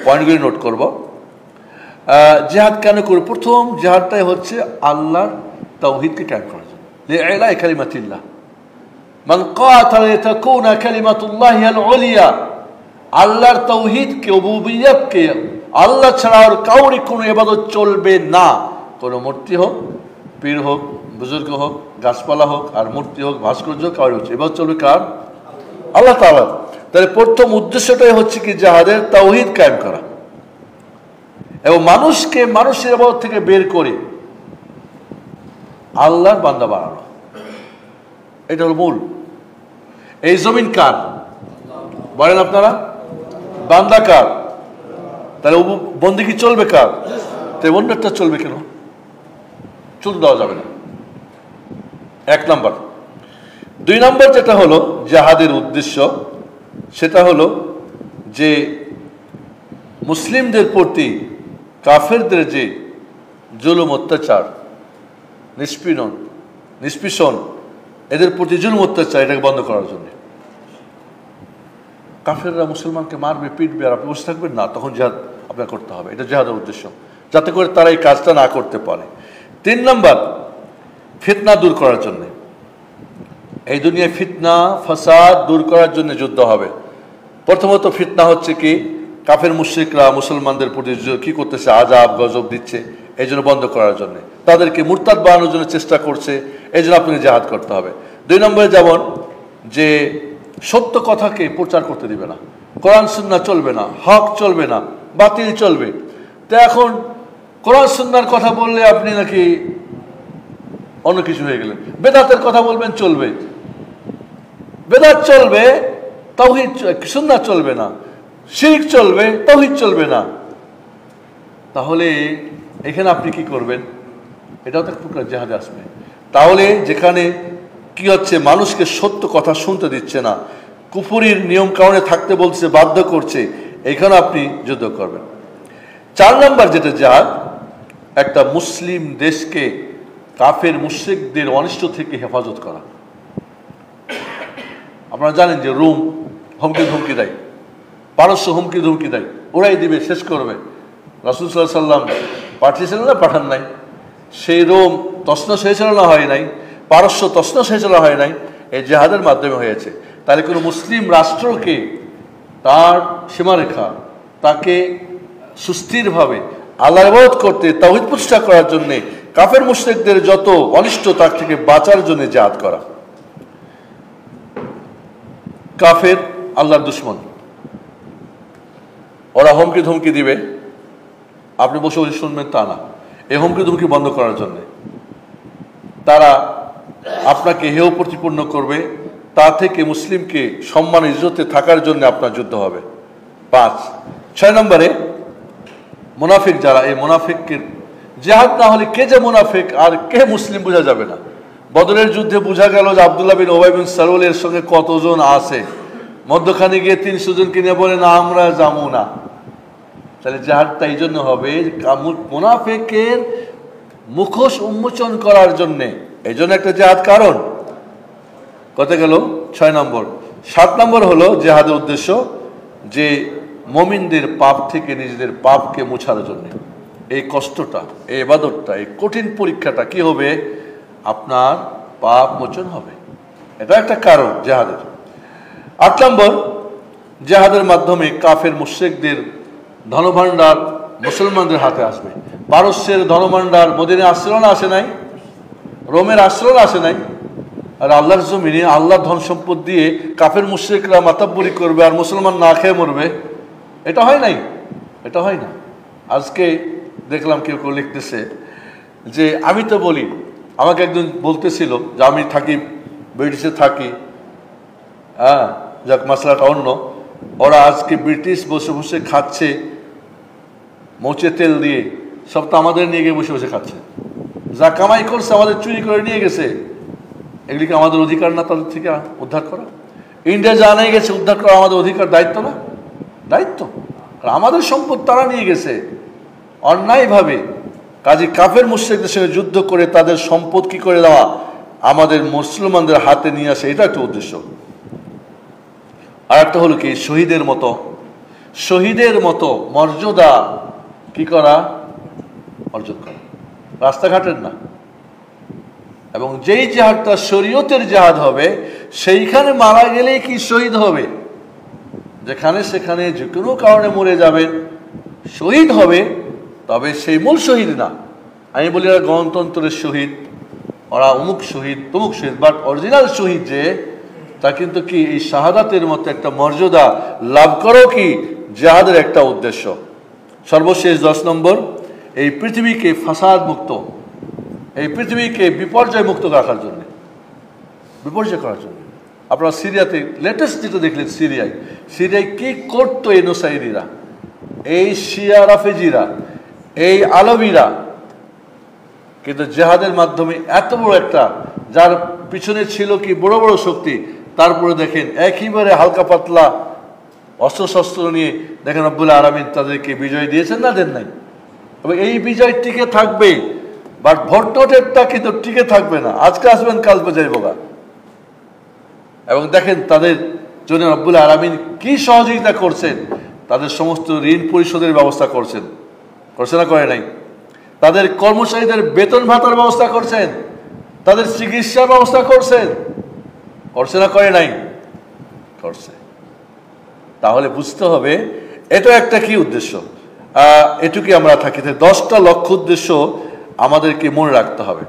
পয়েন্টগুলি নোট করব। জিহাদ কেন করব? প্রথম জিহাদটাই হচ্ছে আল্লাহর তাওহীদকে কায়েম করার জন্য, লিইলাই কালিমাতিল্লাহ। মান কাতালা লিতাকুনা কালিমাতুল্লাহি আল উলিয়া, আল্লাহর তাওহীদকে, রুবুবিয়্যাতকে, আল্লাহ ছাড়া আর কাউরি কোনো ইবাদত চলবে না। কোনো মূর্তি হোক, পীর হোক, বুজুর্গ হোক, গাছপালা হোক, আর মূর্তি হোক, ভাস্কর্য, কাউরি হচ্ছে এবার চলবে কার? আল্লাহ তাআলা। তাহলে প্রথম উদ্দেশ্যটাই হচ্ছে কি জিহাদের তাওহীদ কায়েম করা এবং মানুষকে মানুষের ইবাদত থেকে বের করে আল্লাহর বান্দা বানানো। এটা হলো মূল। এই জমিন কার বলেন আপনারা? বান্দা কার? তাহলে বন্দেগী চলবে কার? তাই অন্যটা চলবে কেন? চলতে দেওয়া যাবে না, এক নাম্বার। দুই নাম্বার যেটা হলো জিহাদের উদ্দেশ্য, সেটা হলো যে মুসলিমদের প্রতি কাফেরদের যে জুলুম, অত্যাচার, নিষ্পীষণ, এদের প্রতি জুলুম অত্যাচার, এটাকে বন্ধ করার জন্য। কাফেররা মুসলমানকে মারবে, পিটবে, আর আপনি বসে থাকবেন না, তখন জিহাদ আপনার করতে হবে। এটা জিহাদের উদ্দেশ্য, যাতে করে তারা এই কাজটা না করতে পারে। তিন নাম্বার, ফিতনা দূর করার জন্য। এই দুনিয়ায় ফিতনা ফাসাদ দূর করার জন্য যুদ্ধ হবে। প্রথমত ফিতনা হচ্ছে কি, কাফের মুশরিকরা মুসলমানদের প্রতি কি করতেছে, আযাব গজব দিচ্ছে, এই জন্য বন্ধ করার জন্য, তাদেরকে মুরতাদ বানানোর জন্য চেষ্টা করছে, এই জন্য আপনাকে জিহাদ করতে হবে। দুই নম্বরে যেমন যে সত্য কথাকে প্রচার করতে দিবে না, কোরআন সুন্নাহ চলবে না, হক চলবে না, বাতিল চলবে। তো এখন কোরআন সুন্নাহর কথা বললে আপনি নাকি অন্য কিছু হয়ে গেলেন, বেদাতের কথা বলবেন চলবে, বেদাত চলবে, তাওহীদ সুন্নাহ চলবে না, শিরক চলবে, তাওহীদ চলবে না। তাহলে এখানে আপনি কি করবেন? এটাও তো একটা জিহাদে আসবে। তাহলে যেখানে কি হচ্ছে, মানুষকে সত্য কথা শুনতে দিচ্ছে না, কুফরির নিয়ম কানুনে থাকতে বলছে, বাধ্য করছে, এখানে আপনি যুদ্ধ করবেন। চার নম্বর যেটা জিহাদ, একটা মুসলিম দেশকে কাফের মুশরিকদের অনিষ্ট থেকে হেফাজত করা। আপনারা জানেন যে রোম হুমকি ধমকি দেয়, পারস্য হুমকি ধমকি দেয়, ওরাই দিবে, শেষ করবে। রাসূল সাল্লাল্লাহু আলাইহি ওয়াসাল্লাম পাঠিয়েছিলেন না, পাঠান নাই? সেই রোম তছনছ হয়েছিল না, হয় নাই? পারস্য তছনছ হয়েছিল, হয় নাই? এই জিহাদের মাধ্যমে হয়েছে। তাহলে কোনো মুসলিম রাষ্ট্রকে তার সীমারেখা, তাকে সুস্থিরভাবে আল্লাহর ইবাদত করতে, তাওহীদ প্রতিষ্ঠা করার জন্য, কাফের মুশরিকদের যত অনিষ্ট তার থেকে বাঁচার জন্য জিহাদ করা। কাফের আল্লাহর দুশমন, ওরা হুমকি ধমকি দিবে, আপনি বসে বসে শুনবেন তা না। এই হুমকি ধমকি বন্ধ করার জন্য তারা আপনাকে হেয় প্রতিপন্ন করবে, তা থেকে মুসলিমকে সম্মান ইজ্জতে থাকার জন্য আপনার যুদ্ধ হবে। 5 6 নম্বরে মুনাফিক যারা, এই মুনাফিককে জিহাদ না হলে কে যে মুনাফিক আর কে মুসলিম বোঝা যাবে না। বদরের যুদ্ধে বোঝা গেল যে আব্দুল্লাহ বিন উবাই বিন সালুলের সঙ্গে কতজন আছে, মধ্যখানে গিয়ে 300 জনকে নিয়ে বলে না আমরা যাবো না। তাহলে জিহাদটা এই জন্য হবে মুনাফিকের মুখোশ উন্মোচন করার জন্যে, এই জন্য একটা জিহাদ। কারণ কত গেল? 6 নম্বর। 7 নম্বর হলো জিহাদের উদ্দেশ্য যে মুমিনদের পাপ থেকে নিজেদের পাপকে মোছার জন্য। এই কষ্টটা, এই ইবাদতটা, এই কঠিন পরীক্ষাটা কি হবে? আপনার পাপ মোচন হবে। এটা একটা কারণ জিহাদের। 8 নম্বর, জিহাদের মাধ্যমে কাফের মুশরিকদের ধনভাণ্ডার মুসলমানদের হাতে আসবে। পারস্যের ধনভাণ্ডার মদিনায় আসছিল না, আসে নাই? রোমের আসছিল না, আসে নাই? আর আল্লাহর জমিনে আল্লাহর ধন সম্পদ দিয়ে কাফের মুশরিকরা মাতাব্বরি করবে আর মুসলমান না খেয়ে মরবে। এটা হয় নাই, এটা হয় না। আজকে দেখলাম কেউ কেউ লিখতেছে যে আমি তো বলি, আমাকে একজন বলতেছিল যে আমি থাকি ব্রিটিশে থাকি, হ্যাঁ যাক মশলাটা অন্য, ওরা আজকে ব্রিটিশ বসে বসে খাচ্ছে মৌচে তেল দিয়ে, সব তো আমাদের নিয়ে গিয়ে বসে বসে খাচ্ছে। যা কামাই করছে আমাদের চুরি করে নিয়ে গেছে, এগুলিকে আমাদের অধিকার না তাদের থেকে উদ্ধার করা? ইন্ডিয়া যা নিয়ে গেছে উদ্ধার করা আমাদের অধিকার, দায়িত্ব না? দায়িত্ব। আর আমাদের সম্পদ তারা নিয়ে গেছে অন্যায়ভাবে। কাজে কাফের মুশরিকদের সঙ্গে যুদ্ধ করে তাদের সম্পদ কি করে দেওয়া, আমাদের মুসলমানদের হাতে নিয়ে আসে, এটা একটা উদ্দেশ্য। আর একটা হলো কি, শহীদের মতো শহীদের মতো মর্যাদা কি করা, অর্জন করা, রাস্তাঘাটের না। এবং যেই জিহাদটা শরীয়তের জিহাদ হবে, সেইখানে মারা গেলেই কি শহীদ হবে, যেখানে সেখানে যে কোনো কারণে মরে যাবেন শহীদ হবে, তবে সেই মূল শহীদ না। আমি বলি ওরা গণতন্ত্রের শহীদ, ওরা অমুক শহীদ তমুক শহীদ, বাট অরিজিনাল শহীদ যে, তা কিন্তু কি এই শাহাদাতের মতো একটা মর্যাদা লাভ করো কি জিহাদের একটা উদ্দেশ্য। সর্বশেষ 10 নম্বর, এই পৃথিবীকে ফাসাদ মুক্ত, এই পৃথিবীকে বিপর্যয় মুক্ত রাখার জন্য, বিপর্যয় করার জন্য। আপনারা সিরিয়াতে লেটেস্ট যেটা দেখলেন, সিরিয়ায় কি করতো এই নোসাইরিরা, এই শিয়া রাফেজিরা, এই আলবীরা, কিন্তু জেহাদের মাধ্যমে এত বড় একটা, যার পিছনে ছিল কি বড় বড় শক্তি, তারপরে দেখেন একেবারে হালকা পাতলা অস্ত্রশস্ত্র নিয়ে দেখেন রব্বুল আলামিন তাদেরকে বিজয় দিয়েছেন না দেন নাই। তবে এই বিজয় টিকে থাকবে, বাট ভোটটা কিন্তু টিকে থাকবে না, আজকে আসবেন কাল বেজায় বোগা। এবং দেখেন তাদের জন্য রব্বুল আলামিন কি সহযোগিতা করছেন, তাদের সমস্ত ঋণ পরিশোধের ব্যবস্থা করছেন, করছে না করে নাই? তাদের কর্মচারীদের বেতন ভাতার ব্যবস্থা করছেন, তাদের চিকিৎসার ব্যবস্থা করছেন, করছে না করে নাই? করছে। তাহলে বুঝতে হবে এটা একটা কি উদ্দেশ্য। এটুকুই আমরা থাকি, 10টা লক্ষ্য উদ্দেশ্য আমাদেরকে মনে রাখতে হবে।